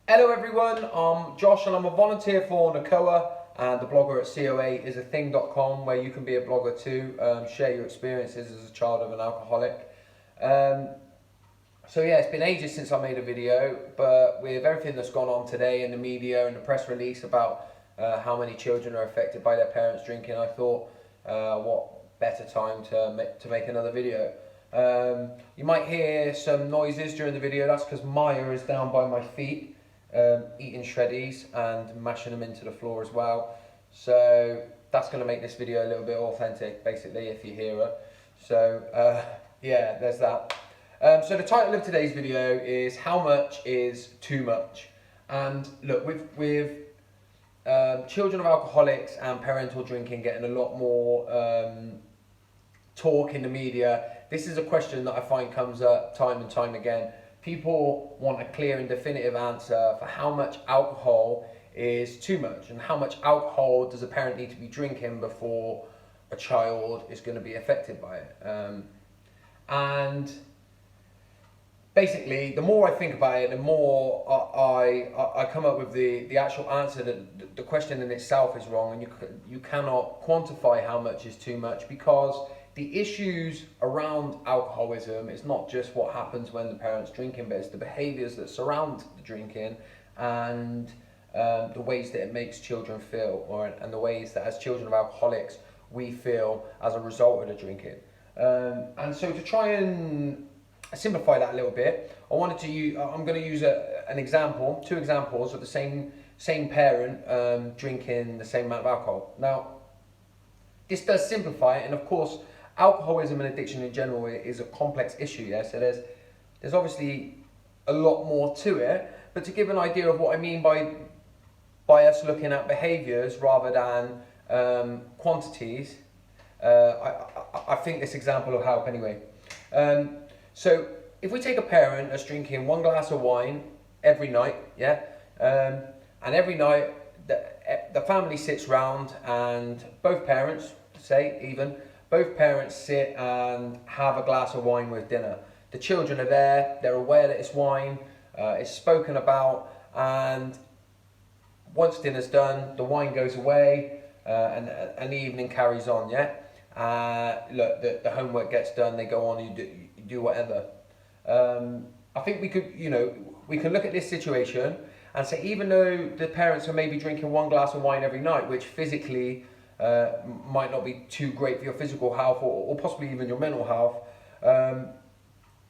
Hello everyone, I'm Josh and I'm a volunteer for NACOA, and the blogger at coa-is-a-thing.com, where you can be a blogger too, share your experiences as a child of an alcoholic. So yeah, it's been ages since I made a video, but with everything that's gone on today in the media and the press release about how many children are affected by their parents drinking, I thought what better time to make another video. You might hear some noises during the video. That's because Maya is down by my feet, eating shreddies and mashing them into the floor as well. So that's going to make this video a little bit authentic, basically, if you hear her. So yeah, there's that. So the title of today's video is "How much is too much?" And look, with children of alcoholics and parental drinking getting a lot more talk in the media, this is a question that I find comes up time and time again. People want a clear and definitive answer for how much alcohol is too much, and how much alcohol does a parent need to be drinking before a child is going to be affected by it. And basically, the more I think about it, the more I come up with the actual answer that the question in itself is wrong, and you cannot quantify how much is too much, because the issues around alcoholism is not just what happens when the parent's drinking, but it's the behaviours that surround the drinking, and the ways that it makes children feel, and the ways that as children of alcoholics we feel as a result of the drinking. And so to try and simplify that a little bit, I'm going to use two examples of the same parent drinking the same amount of alcohol. Now, this does simplify it, and of course, alcoholism and addiction in general is a complex issue. Yeah, so there's obviously a lot more to it. But to give an idea of what I mean by us looking at behaviours rather than quantities, I think this example will help anyway. So if we take a parent that's drinking one glass of wine every night, yeah, and every night the family sits round, and both parents, both parents sit and have a glass of wine with dinner. The children are there, they're aware that it's wine, it's spoken about, and once dinner's done, the wine goes away, and the evening carries on, yeah? Look, the homework gets done, they go on, you do whatever. I think we can look at this situation and say, even though the parents are maybe drinking one glass of wine every night, which physically might not be too great for your physical health, or possibly even your mental health,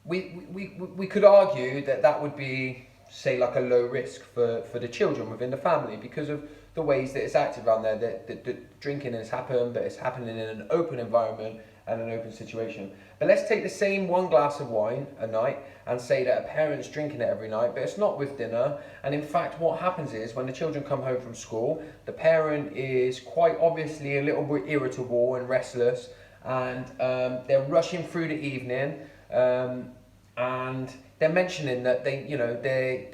we could argue that would be, say, like a low risk for the children within the family, because of the ways that it's acted around there, that drinking has happened, but it's happening in an open environment and an open situation. But let's take the same one glass of wine a night and say that a parent's drinking it every night, but it's not with dinner. And in fact, what happens is, when the children come home from school, the parent is quite obviously a little bit irritable and restless, and they're rushing through the evening, and they're mentioning that they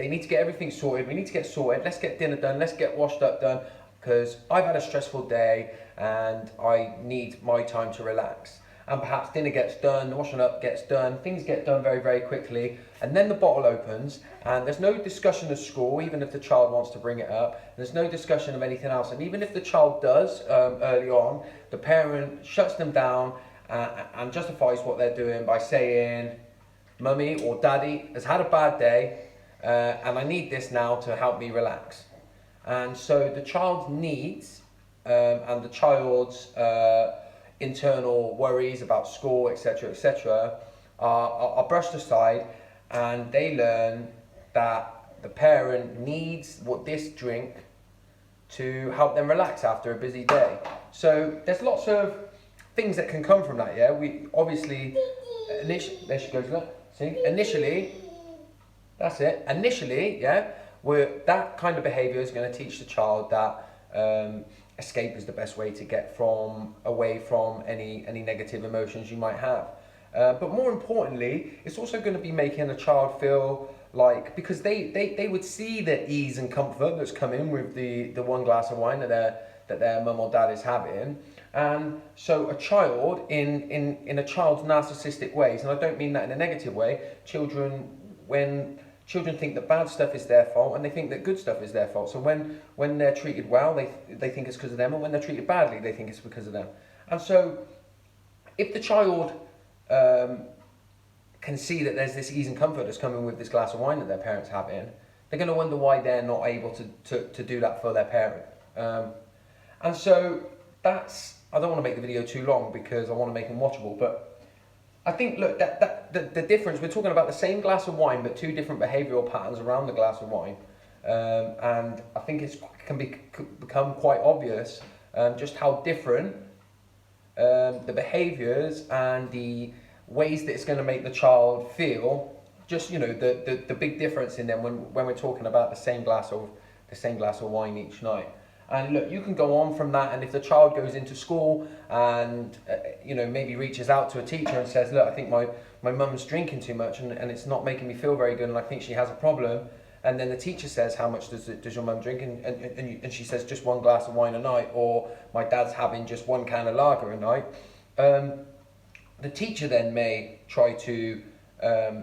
need to get everything sorted. We need to get sorted. Let's get dinner done. Let's get washed up done, because I've had a stressful day and I need my time to relax. And perhaps dinner gets done, the washing up gets done, things get done very, very quickly, and then the bottle opens, and there's no discussion of school, even if the child wants to bring it up. There's no discussion of anything else, and even if the child does early on, the parent shuts them down and justifies what they're doing by saying, "Mummy or Daddy has had a bad day, and I need this now to help me relax." And so the child's needs and the child's internal worries about school, etc., are brushed aside, and they learn that the parent needs this drink to help them relax after a busy day. So there's lots of things that can come from that. Yeah, we obviously there she goes. Look, see, initially, that's it. Initially, yeah, that kind of behaviour is going to teach the child that escape is the best way to get away from any negative emotions you might have. But more importantly, it's also going to be making the child feel like, because they would see the ease and comfort that's coming with the one glass of wine that their mum or dad is having. And so a child, in a child's narcissistic ways, and I don't mean that in a negative way, children, when Children think that bad stuff is their fault, and they think that good stuff is their fault. So when they're treated well, they think it's because of them, and when they're treated badly, they think it's because of them. And so if the child can see that there's this ease and comfort that's coming with this glass of wine that their parents have in, they're going to wonder why they're not able to do that for their parent. And so that's, I don't want to make the video too long because I want to make them watchable, but I think, look, the difference, we're talking about the same glass of wine, but two different behavioural patterns around the glass of wine. And I think it can become quite obvious just how different the behaviours and the ways that it's going to make the child feel, just, you know, the big difference in them when we're talking about the same glass of wine each night. And look, you can go on from that, and if the child goes into school and you know, maybe reaches out to a teacher and says, look, I think my mum's drinking too much and it's not making me feel very good, and I think she has a problem, and then the teacher says, how much does your mum drink, and she says just one glass of wine a night, or my dad's having just one can of lager a night, the teacher then may try to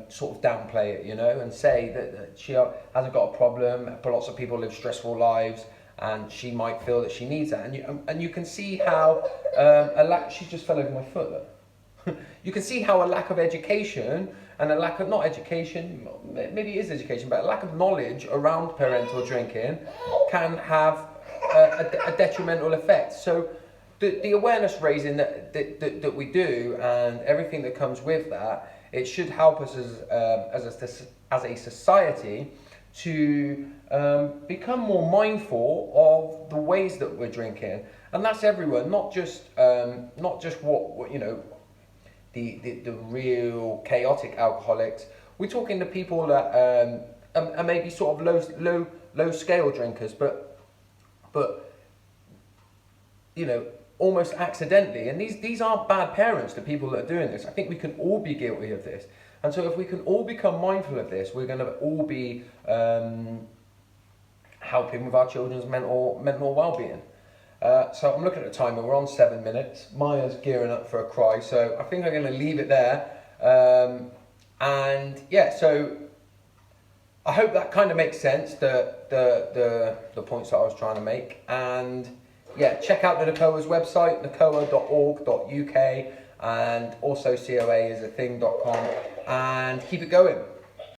sort of downplay it, you know, and say that she hasn't got a problem, but lots of people live stressful lives, and she might feel that she needs that. And you can see how she just fell over my foot, look. You can see how a lack of education and a lack of, not education, maybe it is education, but a lack of knowledge around parental drinking can have a detrimental effect. So the awareness raising that we do, and everything that comes with that, it should help us as a society to become more mindful of the ways that we're drinking, and that's everywhere, not just what you know, the real chaotic alcoholics. We're talking to people that are maybe sort of low scale drinkers, but you know, almost accidentally, and these aren't bad parents, the people that are doing this. I think we can all be guilty of this. And so if we can all become mindful of this, we're going to all be helping with our children's mental well-being. So I'm looking at the timer, we're on 7 minutes. Maya's gearing up for a cry, so I think I'm going to leave it there. And yeah, so I hope that kind of makes sense, the points that I was trying to make. And yeah, check out the NACOA's website, nacoa.org.uk, and also coaisatthing.com, and keep it going.